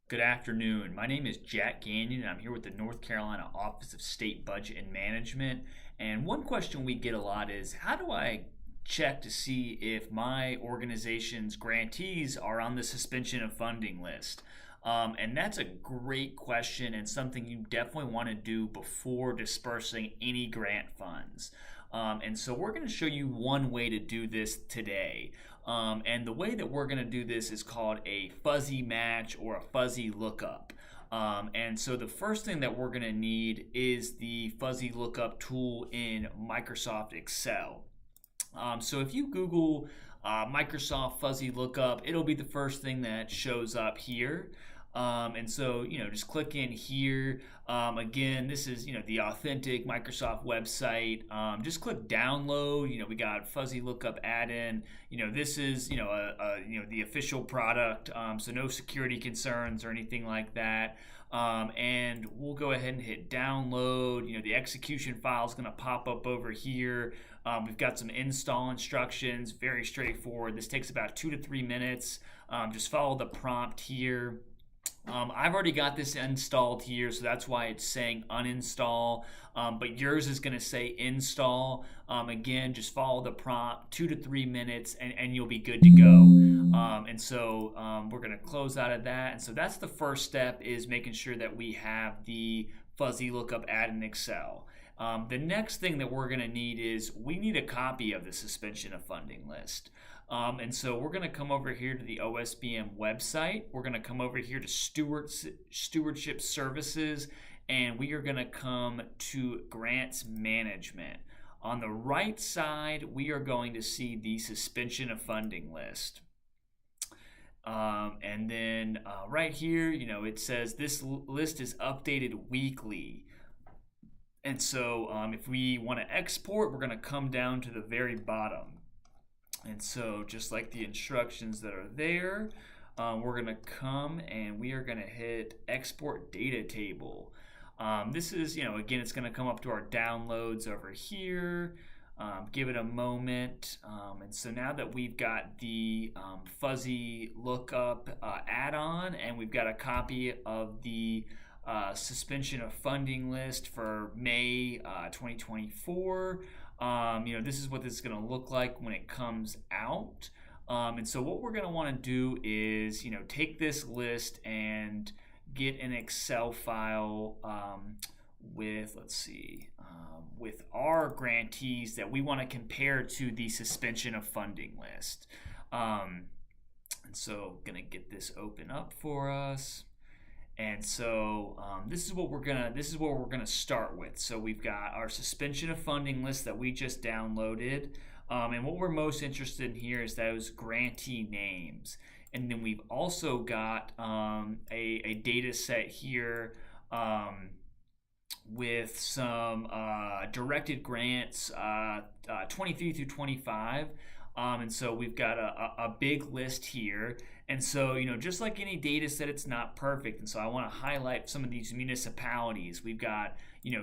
Good afternoon. My name is Jack Gagnon, and I'm here with the North Carolina Office of State Budget and Management. And one question we get a lot is how do I check to see if my organization's grantees are on the suspension of funding list? And that's a great question and something you definitely want to do before dispersing any grant funds. And so we're going to show you one way to do this today. And the way that we're going to do this is called a fuzzy match or a fuzzy lookup. And so the first thing that we're going to need is the fuzzy lookup tool in Microsoft Excel. So if you Google Microsoft fuzzy lookup, it'll be the first thing that shows up here. And so, just click in here. Again, this is, the authentic Microsoft website. Just click download. We got fuzzy lookup add-in. This is, the official product. So no security concerns or anything like that. And we'll go ahead and hit download. The execution file is going to pop up over here. We've got some install instructions, very straightforward. This takes about 2 to 3 minutes. Just follow the prompt here. I've already got this installed here, so that's why it's saying uninstall, but yours is going to say install. Again, just follow the prompt, 2 to 3 minutes, and you'll be good to go. And so we're going to close out of that. And so that's the first step, is making sure that we have the fuzzy lookup add in Excel. The next thing that we're going to need is we need a copy of the suspension of funding list. And so we're going to come over here to the OSBM website. We're going to come over here to Stewardship Services, and we are going to come to Grants Management. On the right side, we are going to see the suspension of funding list. And then right here, it says this list is updated weekly. And so if we want to export, we're going to come down to the very bottom. And so just like the instructions that are there, we're going to come and we are going to hit export data table. This is, again, it's going to come up to our downloads over here. Give it a moment. And so now that we've got the fuzzy lookup add-on, and we've got a copy of the suspension of funding list for May 2024. This is what this is going to look like when it comes out. And so what we're going to want to do is, take this list and get an Excel file with, with our grantees that we want to compare to the suspension of funding list. And so going to get this open up for us. And so this is what we're gonna start with. So we've got our suspension of funding list that we just downloaded, and what we're most interested in here is those grantee names. And then we've also got a data set here with some directed grants 23 through 25. And so we've got a big list here. And so, just like any data set, it's not perfect. And so I want to highlight some of these municipalities. We've got,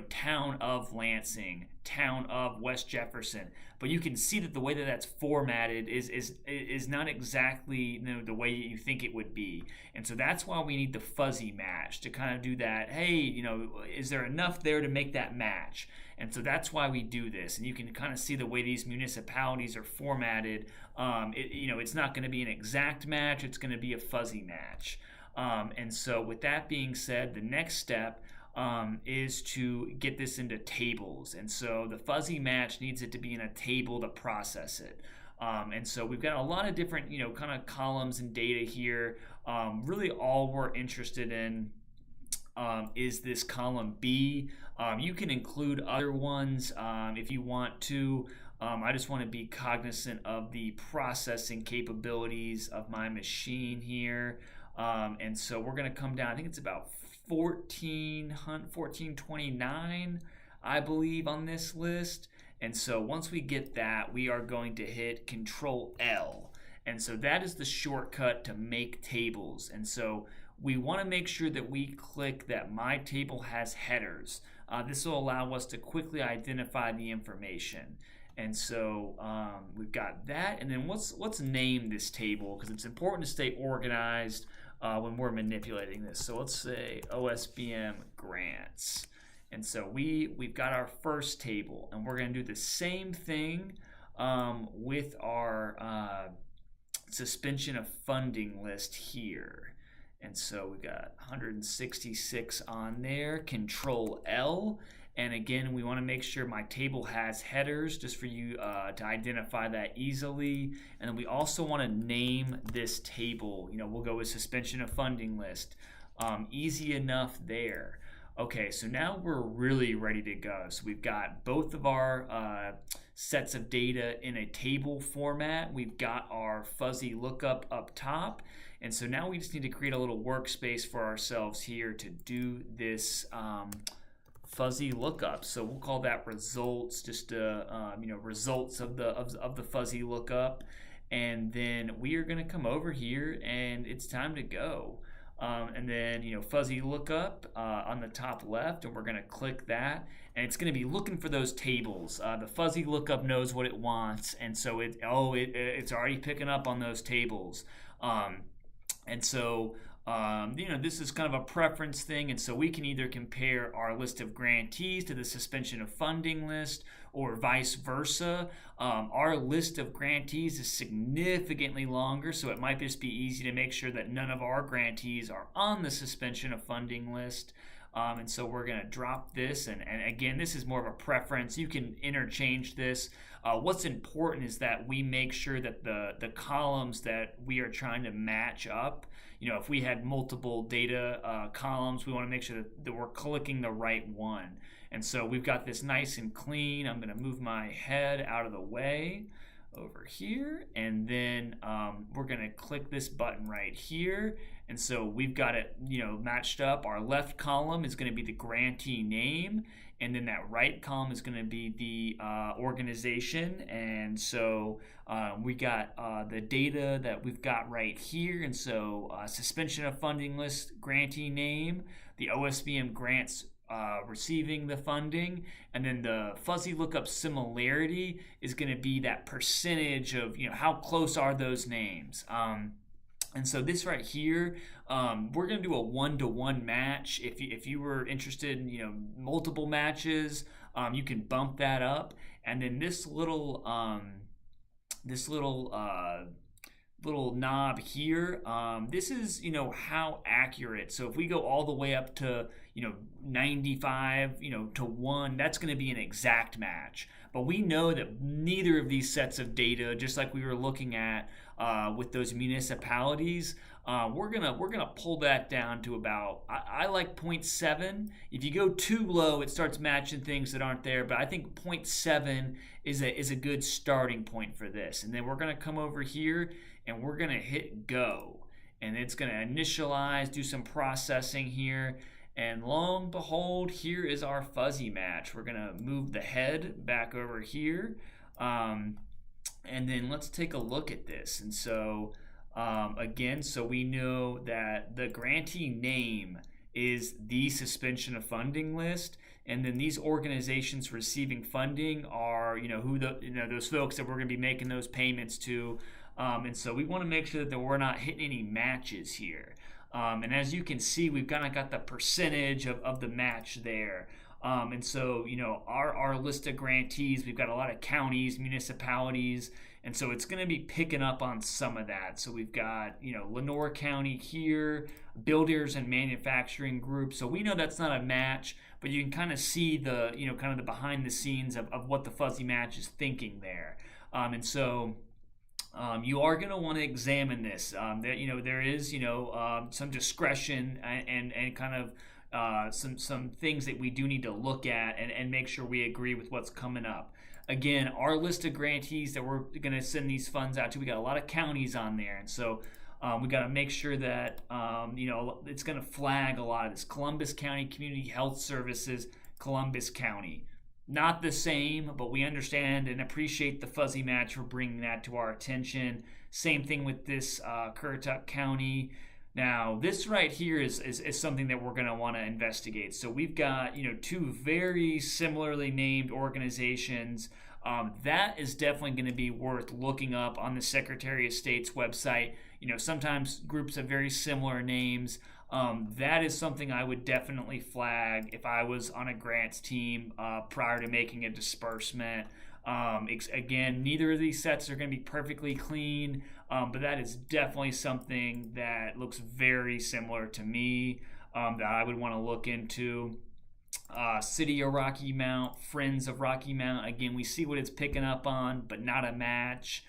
Town of Lansing, Town of West Jefferson. But you can see that the way that that's formatted is not exactly the way you think it would be. And so that's why we need the fuzzy match to kind of do that. Hey, is there enough there to make that match? And so that's why we do this. And you can kind of see the way these municipalities are formatted. It's not going to be an exact match. It's going to be a fuzzy match. And so with that being said, the next step is to get this into tables. And so the fuzzy match needs it to be in a table to process it. And so we've got a lot of different, kind of columns and data here. Really all we're interested in is this column B. You can include other ones if you want to. I just want to be cognizant of the processing capabilities of my machine here. And so we're going to come down, I think it's about 1429, I believe, on this list. And so once we get that, we are going to hit Control L. And so that is the shortcut to make tables. And so we want to make sure that we click that my table has headers. This will allow us to quickly identify the information. And so we've got that. And then let's name this table, because it's important to stay organized. when we're manipulating this. So let's say OSBM grants. And so we've got our first table, and we're going to do the same thing with our suspension of funding list here. And so we've got 166 on there, Control L. And again, we want to make sure my table has headers just for you to identify that easily. And then we also want to name this table. We'll go with suspension of funding list. Easy enough there. Okay, so now we're really ready to go. So we've got both of our sets of data in a table format. We've got our fuzzy lookup up top. And so now we just need to create a little workspace for ourselves here to do this fuzzy lookup. So we'll call that results, just results of the fuzzy lookup. And then we are going to come over here, and it's time to go. And then fuzzy lookup on the top left, and we're going to click that, and it's going to be looking for those tables. The fuzzy lookup knows what it wants, and so it's already picking up on those tables. And so this is kind of a preference thing, and so we can either compare our list of grantees to the suspension of funding list, or vice versa. Our list of grantees is significantly longer, so it might just be easy to make sure that none of our grantees are on the suspension of funding list. And so we're going to drop this, and again, this is more of a preference. You can interchange this. What's important is that we make sure that the columns that we are trying to match up, if we had multiple data columns, we want to make sure that we're clicking the right one. And so we've got this nice and clean. I'm going to move my head out of the way over here, and then we're going to click this button right here. And so we've got it matched up. Our left column is going to be the grantee name, and then that right column is going to be the organization. And so we got the data that we've got right here. And so suspension of funding list, grantee name, the OSBM grants receiving the funding, and then the fuzzy lookup similarity is going to be that percentage of how close are those names. And so this right here, we're going to do a 1-to-1 match. If you were interested in multiple matches, you can bump that up. And then this little knob here, this is how accurate. So if we go all the way up to 95 to 1, that's going to be an exact match. But we know that neither of these sets of data, just like we were looking at with those municipalities, we're gonna pull that down to about, I like 0.7. If you go too low, it starts matching things that aren't there. But I think 0.7 is a good starting point for this. And then we're gonna come over here and we're gonna hit go, and it's gonna initialize, do some processing here. And lo and behold, here is our fuzzy match. We're gonna move the head back over here. And then let's take a look at this. And so again, so we know that the grantee name is the suspension of funding list, and then these organizations receiving funding are who those folks that we're going to be making those payments to. And so we want to make sure that we're not hitting any matches here. And as you can see, we've kind of got the percentage of the match there. And so, our list of grantees, we've got a lot of counties, municipalities, and so it's going to be picking up on some of that. So we've got, Lenore County here, builders and manufacturing group. So we know that's not a match, but you can kind of see the, kind of the behind the scenes of what the fuzzy match is thinking there. And so you are going to want to examine this. There is, some discretion and kind of some things that we do need to look at and make sure we agree with what's coming up. Again, our list of grantees that we're going to send these funds out to, we got a lot of counties on there, and so we got to make sure that it's going to flag a lot of this. Columbus County Community Health Services, Columbus County. Not the same, but we understand and appreciate the fuzzy match for bringing that to our attention. Same thing with this Currituck County. Now, this right here is something that we're going to want to investigate. So we've got, two very similarly named organizations that is definitely going to be worth looking up on the Secretary of State's website. Sometimes groups have very similar names. That is something I would definitely flag if I was on a grants team prior to making a disbursement. Again, neither of these sets are going to be perfectly clean, but that is definitely something that looks very similar to me that I would want to look into. City of Rocky Mount, Friends of Rocky Mount. Again, we see what it's picking up on, but not a match.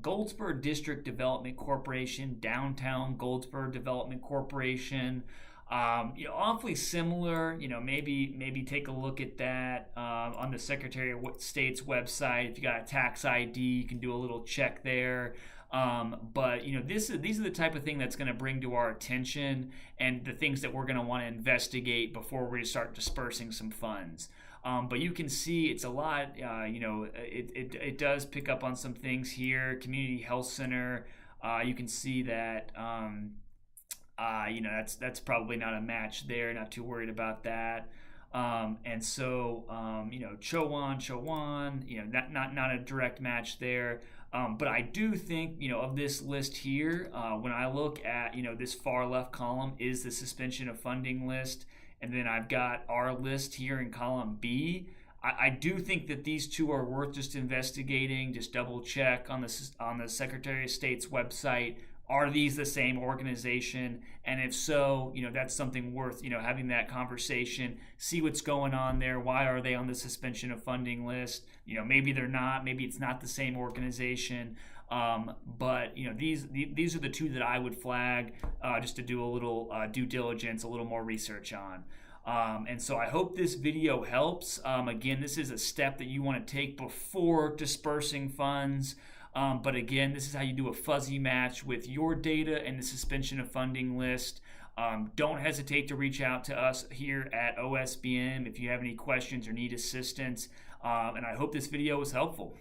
Goldsboro District Development Corporation, Downtown Goldsboro Development Corporation. Awfully similar. Maybe take a look at that on the Secretary of State's website. If you got a tax ID, you can do a little check there. But these are the type of thing that's going to bring to our attention, and the things that we're going to want to investigate before we start dispersing some funds. But you can see it's a lot. It does pick up on some things here. Community Health Center. You can see that. That's probably not a match there. Not too worried about that. And so Chowan, not a direct match there. But I do think, of this list here, when I look at, this far left column is the suspension of funding list. And then I've got our list here in column B. I do think that these two are worth just investigating. Just double check on the Secretary of State's website. Are these the same organization? And if so, that's something worth, having that conversation. See what's going on there. Why are they on the suspension of funding list? Maybe they're not. Maybe it's not the same organization. But these are the two that I would flag just to do a little due diligence, a little more research on. And so I hope this video helps. Again, this is a step that you want to take before dispersing funds. But again, this is how you do a fuzzy match with your data and the suspension of funding list. Don't hesitate to reach out to us here at OSBM if you have any questions or need assistance. And I hope this video was helpful.